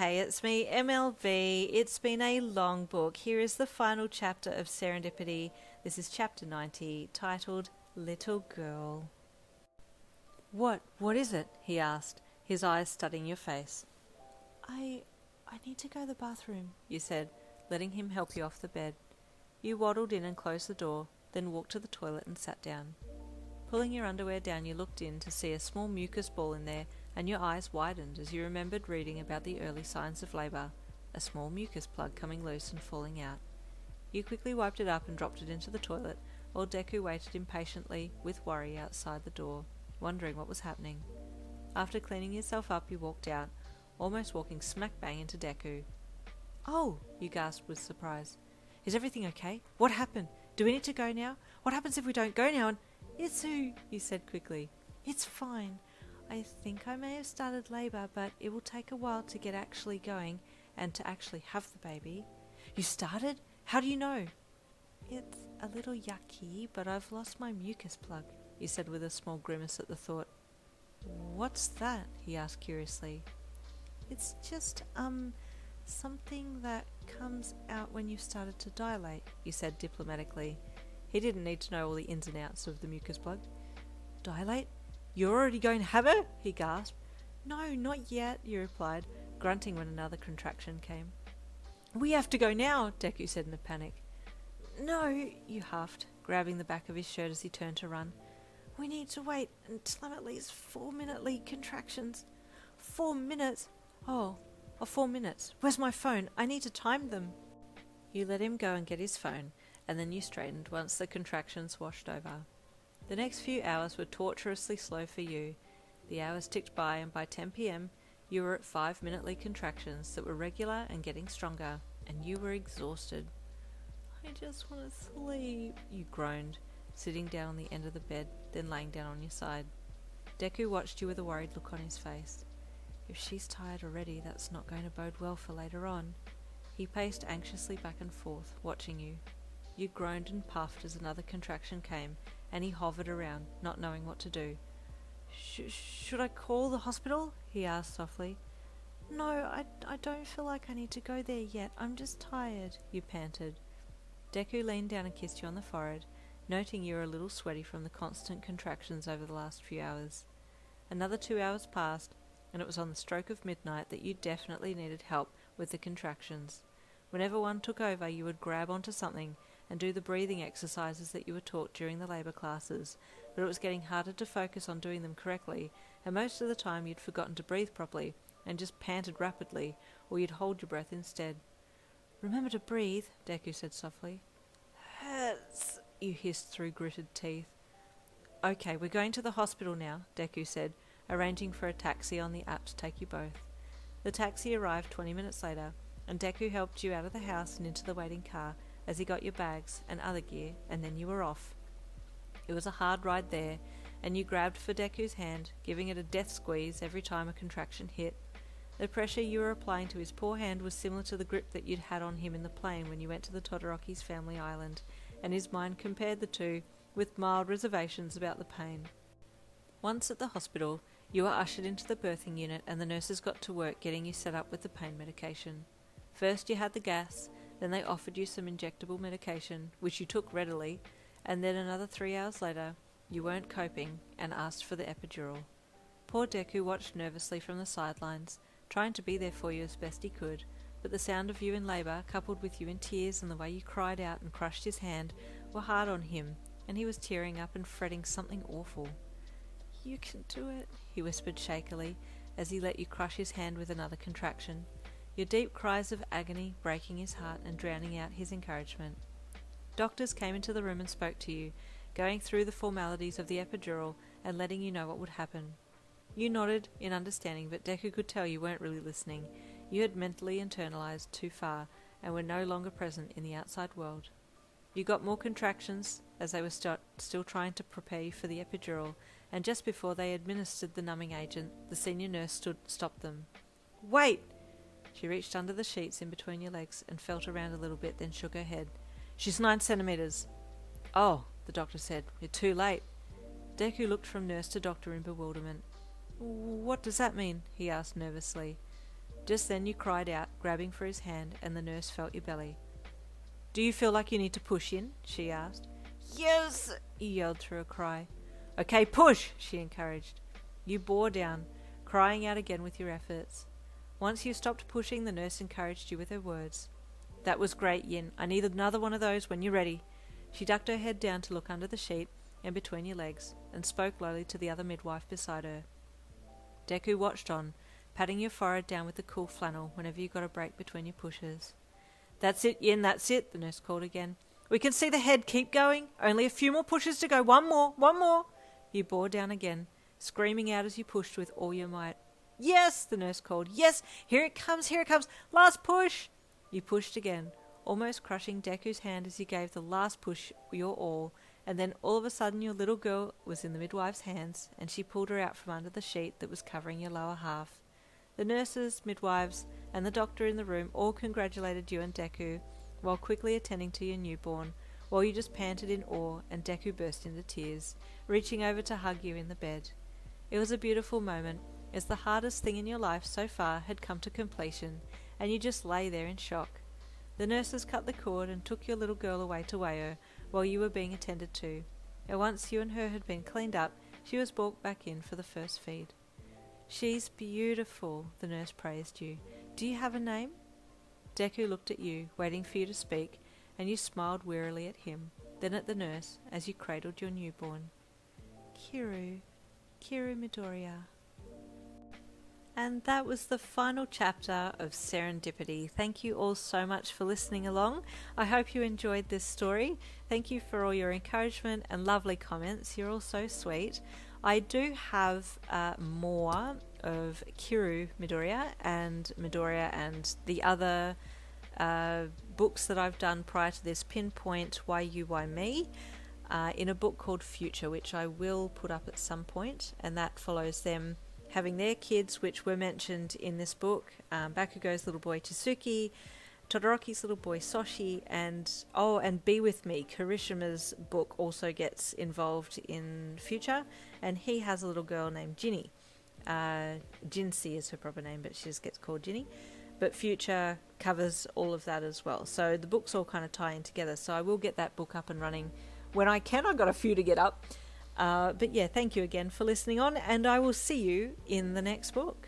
Hey, it's me, MLV. It's been a long book. Here is the final chapter of Serendipity. This is chapter 90, titled Little Girl. What is it? He asked, his eyes studying your face. I need to go to the bathroom, you said, letting him help you off the bed. You waddled in and closed the door, then walked to the toilet and sat down. Pulling your underwear down, you looked in to see a small mucus ball in there, and your eyes widened as you remembered reading about the early signs of labour, a small mucus plug coming loose and falling out. You quickly wiped it up and dropped it into the toilet, while Deku waited impatiently, with worry outside the door, wondering what was happening. After cleaning yourself up, you walked out, almost walking smack bang into Deku. "Oh!" you gasped with surprise. "Is everything okay? What happened? Do we need to go now? What happens if we don't go now?" And "Itsu," you said quickly. "It's fine. I think I may have started labour, but it will take a while to get actually going and to actually have the baby." "You started? How do you know?" "It's a little yucky, but I've lost my mucus plug," you said with a small grimace at the thought. "What's that?" he asked curiously. "It's just, something that comes out when you've started to dilate," you said diplomatically. He didn't need to know all the ins and outs of the mucus plug. "Dilate? You're already going to have her?" he gasped. "No, not yet," you replied, grunting when another contraction came. "We have to go now," Deku said in a panic. "No," you huffed, grabbing the back of his shirt as he turned to run. "We need to wait until I'm at least 4-minute contractions." 4 minutes? Oh, 4 minutes. Where's my phone? I need to time them." You let him go and get his phone, and then you straightened once the contractions washed over. The next few hours were torturously slow for you. The hours ticked by, and by 10 p.m. you were at 5-minute contractions that were regular and getting stronger, and you were exhausted. "I just want to sleep," you groaned, sitting down on the end of the bed, then laying down on your side. Deku watched you with a worried look on his face. If she's tired already, that's not going to bode well for later on. He paced anxiously back and forth, watching you. You groaned and puffed as another contraction came, and he hovered around, not knowing what to do. Should I call the hospital?" he asked softly. "No, I don't feel like I need to go there yet. I'm just tired," you panted. Deku leaned down and kissed you on the forehead, noting you were a little sweaty from the constant contractions over the last few hours. Another 2 hours passed, and it was on the stroke of midnight that you definitely needed help with the contractions. Whenever one took over, you would grab onto something and do the breathing exercises that you were taught during the labour classes, but it was getting harder to focus on doing them correctly, and most of the time you'd forgotten to breathe properly and just panted rapidly, or you'd hold your breath instead. "Remember to breathe," Deku said softly. "Hurts," you hissed through gritted teeth. "Okay, we're going to the hospital now," Deku said, arranging for a taxi on the app to take you both. The taxi arrived 20 minutes later, and Deku helped you out of the house and into the waiting car as he got your bags and other gear, and then you were off. It was a hard ride there, and you grabbed for Deku's hand, giving it a death squeeze every time a contraction hit. The pressure you were applying to his poor hand was similar to the grip that you'd had on him in the plane when you went to the Todoroki's family island, and his mind compared the two with mild reservations about the pain. Once at the hospital, you were ushered into the birthing unit, and the nurses got to work getting you set up with the pain medication. First you had the gas, then they offered you some injectable medication, which you took readily, and then another 3 hours later, you weren't coping and asked for the epidural. Poor Deku watched nervously from the sidelines, trying to be there for you as best he could, but the sound of you in labour, coupled with you in tears and the way you cried out and crushed his hand, were hard on him, and he was tearing up and fretting something awful. "You can do it," he whispered shakily, as he let you crush his hand with another contraction, your deep cries of agony breaking his heart and drowning out his encouragement. Doctors came into the room and spoke to you, going through the formalities of the epidural and letting you know what would happen. You nodded in understanding, but Deku could tell you weren't really listening. You had mentally internalized too far and were no longer present in the outside world. You got more contractions as they were still trying to prepare you for the epidural, and just before they administered the numbing agent, the senior nurse stopped them. "Wait!" She reached under the sheets in between your legs and felt around a little bit, then shook her head. "She's 9 centimetres. "Oh," the doctor said, "you're too late." Deku looked from nurse to doctor in bewilderment. "What does that mean?" he asked nervously. Just then you cried out, grabbing for his hand, and the nurse felt your belly. "Do you feel like you need to push in?" she asked. "Yes," you yelled through a cry. "Okay, push," she encouraged. You bore down, crying out again with your efforts. Once you stopped pushing, the nurse encouraged you with her words. "That was great, Yin. I need another one of those when you're ready." She ducked her head down to look under the sheet and between your legs, and spoke lowly to the other midwife beside her. Deku watched on, patting your forehead down with the cool flannel whenever you got a break between your pushes. "That's it, Yin, that's it," the nurse called again. "We can see the head. Keep going. Only a few more pushes to go. One more, one more." You bore down again, screaming out as you pushed with all your might. "Yes," the nurse called. "Yes, here it comes, here it comes. Last push." You pushed again, almost crushing Deku's hand as you gave the last push your all, and then all of a sudden your little girl was in the midwife's hands, and she pulled her out from under the sheet that was covering your lower half. The nurses, midwives, and the doctor in the room all congratulated you and Deku, while quickly attending to your newborn, while you just panted in awe, and Deku burst into tears, reaching over to hug you in the bed. It was a beautiful moment, as the hardest thing in your life so far had come to completion, and you just lay there in shock. The nurses cut the cord and took your little girl away to weigh her, while you were being attended to, and once you and her had been cleaned up, she was brought back in for the first feed. "She's beautiful," the nurse praised you. "Do you have a name?" Deku looked at you, waiting for you to speak, and you smiled wearily at him, then at the nurse, as you cradled your newborn. Kiru Midoriya. And that was the final chapter of Serendipity. Thank you all so much for listening along. I hope you enjoyed this story. Thank you for all your encouragement and lovely comments. You're all so sweet. I do have more of Kiru Midoriya and the other books that I've done prior to this, Pinpoint Why You, Why Me, in a book called Future, which I will put up at some point, and that follows them having their kids, which were mentioned in this book, Bakugo's little boy Chisuki, Todoroki's little boy Soshi, and Be With Me, Kirishima's book, also gets involved in Future, and he has a little girl named Ginny. Jinsei is her proper name, but she just gets called Ginny. But Future covers all of that as well. So the books all kind of tie in together. So I will get that book up and running when I can. I've got a few to get up. But yeah, thank you again for listening on, and I will see you in the next book.